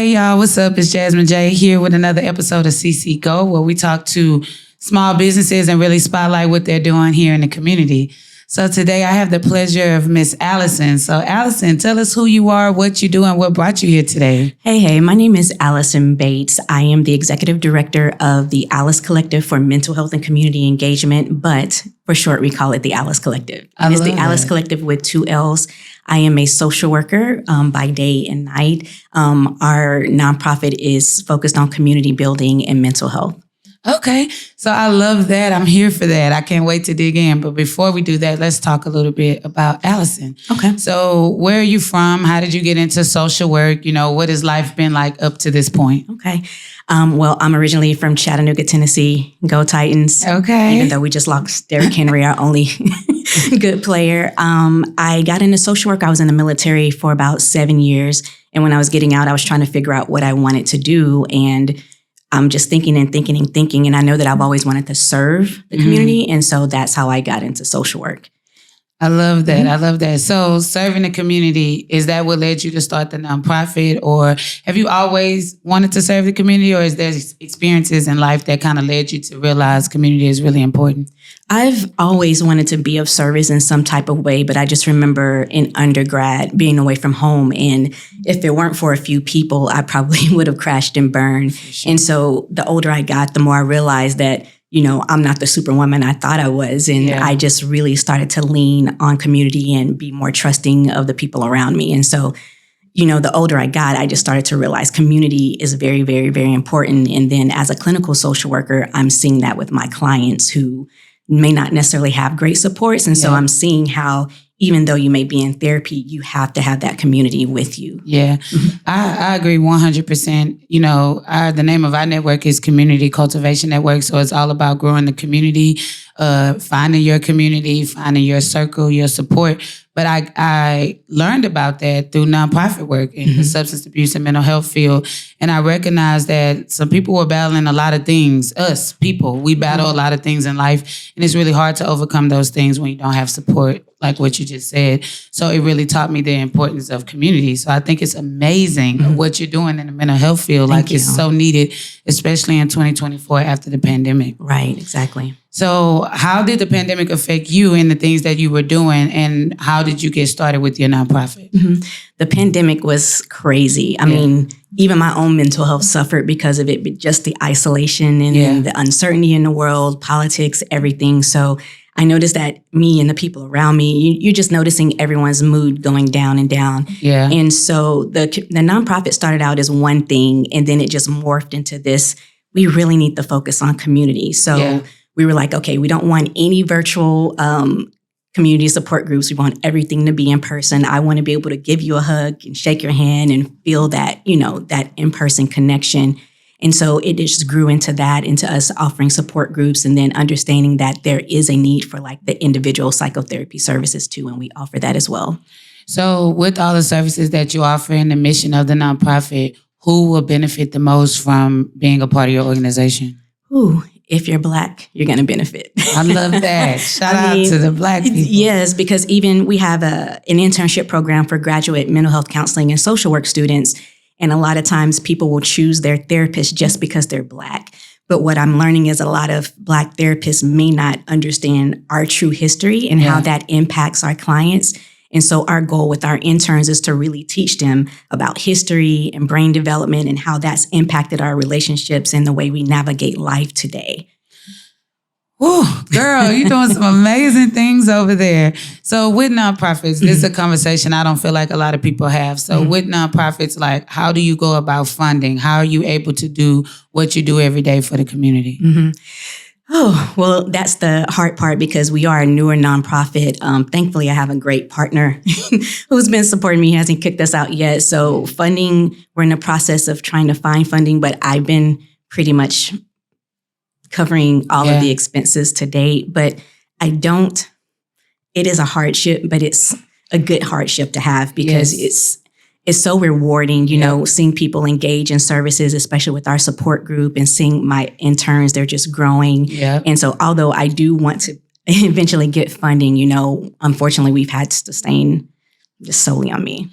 Hey y'all, what's up? It's Jasmine J here with another episode of CCGO, where we talk to small businesses and really spotlight what they're doing here in the community. So today I have the pleasure of Miss Allison. So Allison, tell us who you are, what you do, and what brought you here today. Hey, my name is Allison Bates. I am the Executive Director of the Alice Collective for Mental Health and Community Engagement, but for short, we call it the Alice Collective. It's the Alice Collective with 2 L's. I am a social worker by day and night. Our nonprofit is focused on community building and mental health. Okay, so I love that. I'm here for that. I can't wait to dig in. But before we do that, let's talk a little bit about Allison. Okay. So where are you from? How did you get into social work? You know, what has life been like up to this point? Okay. Well, I'm originally from Chattanooga, Tennessee. Go Titans. Okay. Even though we just lost Derrick Henry, our only good player. I got into social work. I was in the military for about 7 years. And when I was getting out, I was trying to figure out what I wanted to do. And I'm just thinking. And I know that I've always wanted to serve the community. And so that's how I got into social work. I love that. I love that. So serving the community, is that what led you to start the nonprofit? Or have you always wanted to serve the community? Or is there experiences in life that kind of led you to realize community is really important? I've always wanted to be of service in some type of way, but I just remember in undergrad being away from home. And if it weren't for a few people, I probably would have crashed and burned. Sure. And so the older I got, the more I realized that, you know, I'm not the superwoman I thought I was. And I just really started to lean on community and be more trusting of the people around me. And so, you know, the older I got, I just started to realize community is very, very, very important. And then as a clinical social worker, I'm seeing that with my clients who may not necessarily have great supports. And so I'm seeing how even though you may be in therapy, you have to have that community with you. Yeah, I agree 100%. You know, the name of our network is Community Cultivation Network. So it's all about growing the community, finding your community, finding your circle, your support. But I learned about that through nonprofit work in the substance abuse and mental health field. And I recognized that some people were battling a lot of things. Us, people, we battle a lot of things in life. And it's really hard to overcome those things when you don't have support, like what you just said. So it really taught me the importance of community. So I think it's amazing what you're doing in the mental health field. Thank you. It's so needed, especially in 2024 after the pandemic. Right, exactly. So how did the pandemic affect you and the things that you were doing, and how did you get started with your nonprofit? The pandemic was crazy. I mean, even my own mental health suffered because of it, but just the isolation and the uncertainty in the world, politics, everything. So I noticed that me and the people around me, you're just noticing everyone's mood going down and down. Yeah. And so the nonprofit started out as one thing, and then it just morphed into this, we really need to focus on community. So we were like, okay, we don't want any virtual community support groups. We want everything to be in person. I want to be able to give you a hug and shake your hand and feel that, you know, that in-person connection. And so it just grew into that, into us offering support groups and then understanding that there is a need for like the individual psychotherapy services too. And we offer that as well. So with all the services that you offer and the mission of the nonprofit, who will benefit the most from being a part of your organization? If you're Black, you're going to benefit. I love that. Shout out to the Black people. Yes, because even we have an internship program for graduate mental health counseling and social work students. And a lot of times people will choose their therapist just because they're Black. But what I'm learning is a lot of Black therapists may not understand our true history and how that impacts our clients. And so our goal with our interns is to really teach them about history and brain development and how that's impacted our relationships and the way we navigate life today. Woo, girl, you're doing some amazing things over there. So with nonprofits, this is a conversation I don't feel like a lot of people have. So with nonprofits, like, how do you go about funding? How are you able to do what you do every day for the community? Oh, well, that's the hard part because we are a newer nonprofit. Thankfully, I have a great partner who's been supporting me. He hasn't kicked us out yet. So funding, we're in the process of trying to find funding, but I've been pretty much covering all of the expenses to date. But it is a hardship, but it's a good hardship to have because it's so rewarding, you know, seeing people engage in services, especially with our support group and seeing my interns, they're just growing. Yeah. And so although I do want to eventually get funding, you know, unfortunately we've had to sustain just solely on me.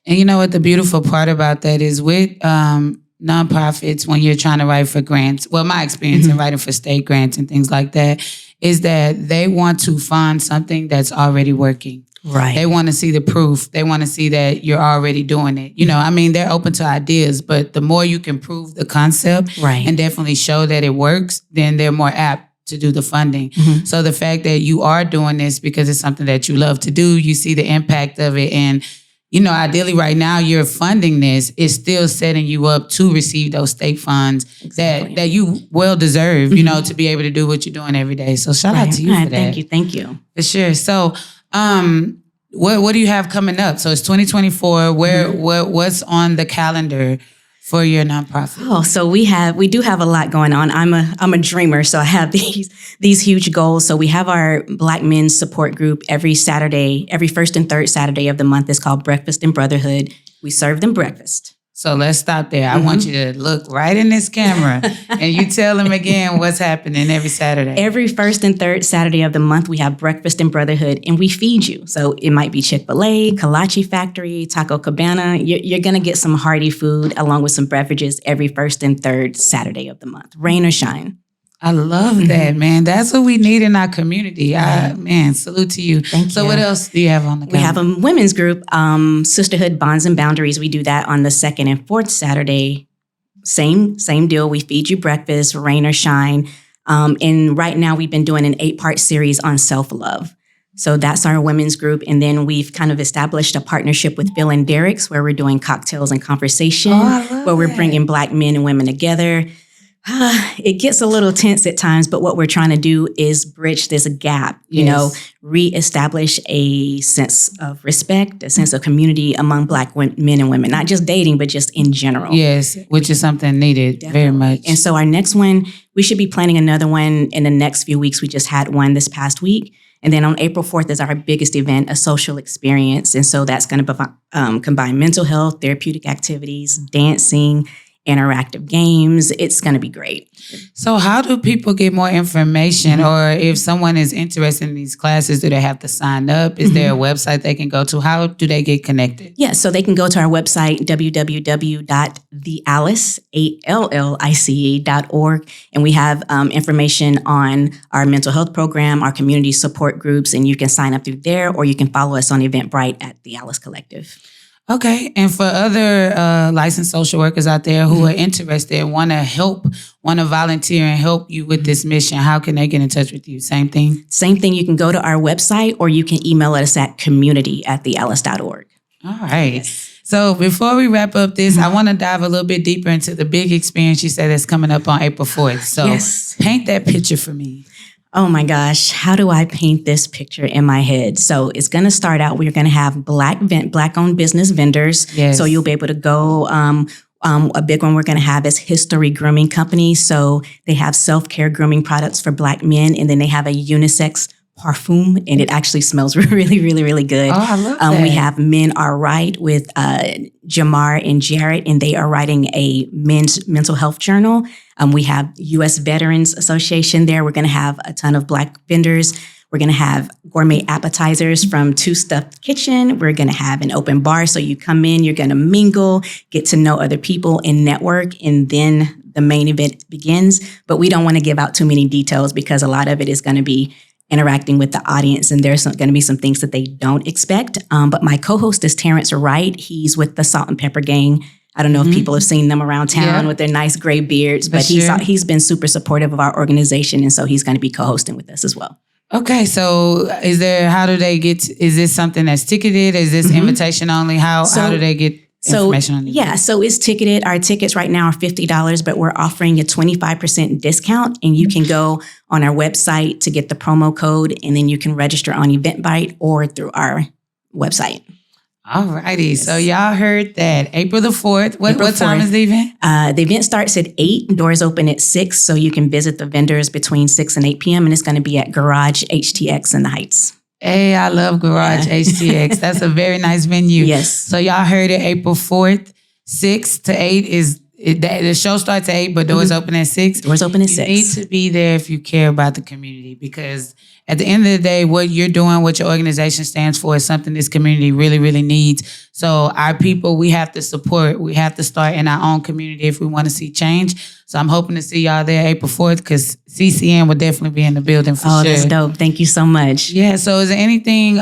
And you know what the beautiful part about that is with nonprofits when you're trying to write for grants. Well, my experience in writing for state grants and things like that is that they want to fund something that's already working. Right. They want to see the proof. They want to see that you're already doing it. You know, I mean, they're open to ideas, but the more you can prove the concept and definitely show that it works, then they're more apt to do the funding. So the fact that you are doing this because it's something that you love to do, you see the impact of it, and you know, ideally right now you're funding this, is still setting you up to receive those state funds that you well deserve, you know, to be able to do what you're doing every day. So shout out to you for that. Thank you. For sure. So what do you have coming up? So it's 2024. What's on the calendar for your nonprofit? Oh, so we do have a lot going on. I'm a dreamer, so I have these huge goals. So we have our Black men's support group every Saturday, every first and third Saturday of the month. It's called Breakfast and Brotherhood. We serve them breakfast. So let's stop there. I want you to look right in this camera and you tell them again what's happening every Saturday. Every first and third Saturday of the month, we have Breakfast and Brotherhood, and we feed you. So it might be Chick-fil-A, Kolache Factory, Taco Cabana. You're going to get some hearty food along with some beverages every first and third Saturday of the month, rain or shine. I love that, man. That's what we need in our community. Man, salute to you. Thank you. So what else do you have on the calendar? We have a women's group, Sisterhood Bonds and Boundaries. We do that on the second and fourth Saturday. Same deal. We feed you breakfast, rain or shine. And right now we've been doing an 8-part series on self-love. So that's our women's group. And then we've kind of established a partnership with Bill and Derek's where we're doing cocktails and conversation, where we're bringing Black men and women together. It gets a little tense at times, but what we're trying to do is bridge this gap, you know, reestablish a sense of respect, a sense of community among Black men and women, not just dating, but just in general. Yes, which is something needed very much. And so our next one, we should be planning another one in the next few weeks. We just had one this past week. And then on April 4th is our biggest event, a social experience. And so that's going to combine mental health, therapeutic activities, dancing, interactive games. It's going to be great. So how do people get more information, or if someone is interested in these classes, do they have to sign up? Is there a website they can go to? How do they get connected? Yeah, so they can go to our website, www.thealice.org, and we have information on our mental health program, our community support groups, and you can sign up through there, or you can follow us on Eventbrite at The Alice Collective. Okay. And for other licensed social workers out there who are interested and want to volunteer and help you with this mission, how can they get in touch with you? Same thing? Same thing. You can go to our website or you can email us at community@thealice.org. All right. So before we wrap up this, I want to dive a little bit deeper into the big experience you said that's coming up on April 4th. So paint that picture for me. Oh my gosh, how do I paint this picture in my head? So it's going to start out, we're going to have Black-owned business vendors. Yes. So you'll be able to go, a big one we're going to have is History Grooming Company. So they have self-care grooming products for Black men, and then they have a unisex parfum, and it actually smells really, really, really good. Oh, I love that. We have Men Are Right with Jamar and Jarrett, and they are writing a men's mental health journal. We have U.S. Veterans Association there. We're going to have a ton of Black vendors. We're going to have gourmet appetizers from Two Stuffed Kitchen. We're going to have an open bar. So you come in, you're going to mingle, get to know other people and network. And then the main event begins. But we don't want to give out too many details because a lot of it is going to be interacting with the audience. And there's going to be some things that they don't expect. But my co-host is Terrence Wright. He's with the Salt and Pepper Gang. I don't know if people have seen them around town with their nice gray beards, but he's been super supportive of our organization. And so he's going to be co-hosting with us as well. Okay. So how do they get, is this something that's ticketed? Is this invitation only? How do they get information on it? Yeah. So it's ticketed. Our tickets right now are $50, but we're offering a 25% discount, and you can go on our website to get the promo code, and then you can register on Eventbrite or through our website. All righty. So y'all heard that. April the 4th. What time is the event? The event starts at 8. Doors open at 6. So you can visit the vendors between 6 and 8 p.m. And it's going to be at Garage HTX in the Heights. Hey, I love Garage HTX. That's a very nice venue. Yes. So y'all heard it. April 4th, 6 to 8 is The show starts at 8, but doors open at 6. Doors open at 6. You need to be there if you care about the community, because at the end of the day, what you're doing, what your organization stands for, is something this community really, really needs. So our people, we have to support. We have to start in our own community if we want to see change. So I'm hoping to see y'all there April 4th, because CCN will definitely be in the building for sure. Oh, that's dope. Thank you so much. Yeah, so is there anything,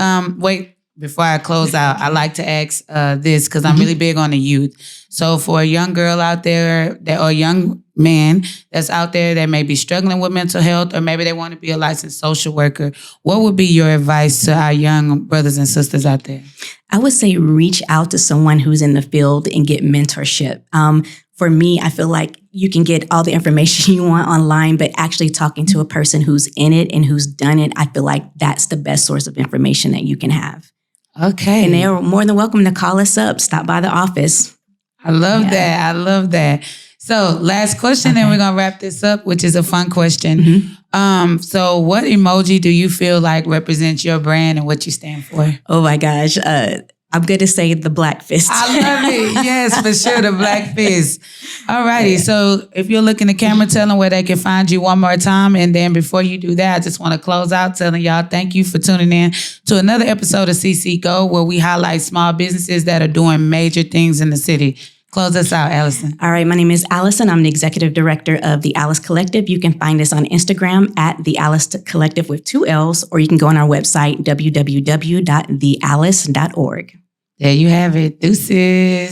before I close out, I like to ask this, because I'm really big on the youth. So for a young girl out there or a young man that's out there that may be struggling with mental health, or maybe they want to be a licensed social worker, what would be your advice to our young brothers and sisters out there? I would say reach out to someone who's in the field and get mentorship. For me, I feel like you can get all the information you want online, but actually talking to a person who's in it and who's done it, I feel like that's the best source of information that you can have. Okay. And they're more than welcome to call us up, stop by the office. I love that. I love that. So last question, and we're going to wrap this up, which is a fun question. So what emoji do you feel like represents your brand and what you stand for? Oh my gosh. I'm going to say the black fist. I love it. Yes, for sure. The black fist. All righty. Yeah. So if you're looking at camera, tell them where they can find you one more time. And then before you do that, I just want to close out telling y'all thank you for tuning in to another episode of CCGO, where we highlight small businesses that are doing major things in the city. Close us out, Allison. All right. My name is Allison. I'm the executive director of the Alice Collective. You can find us on Instagram at the Alice Collective with 2 L's, or you can go on our website, www.thealice.org. There you have it. Deuces.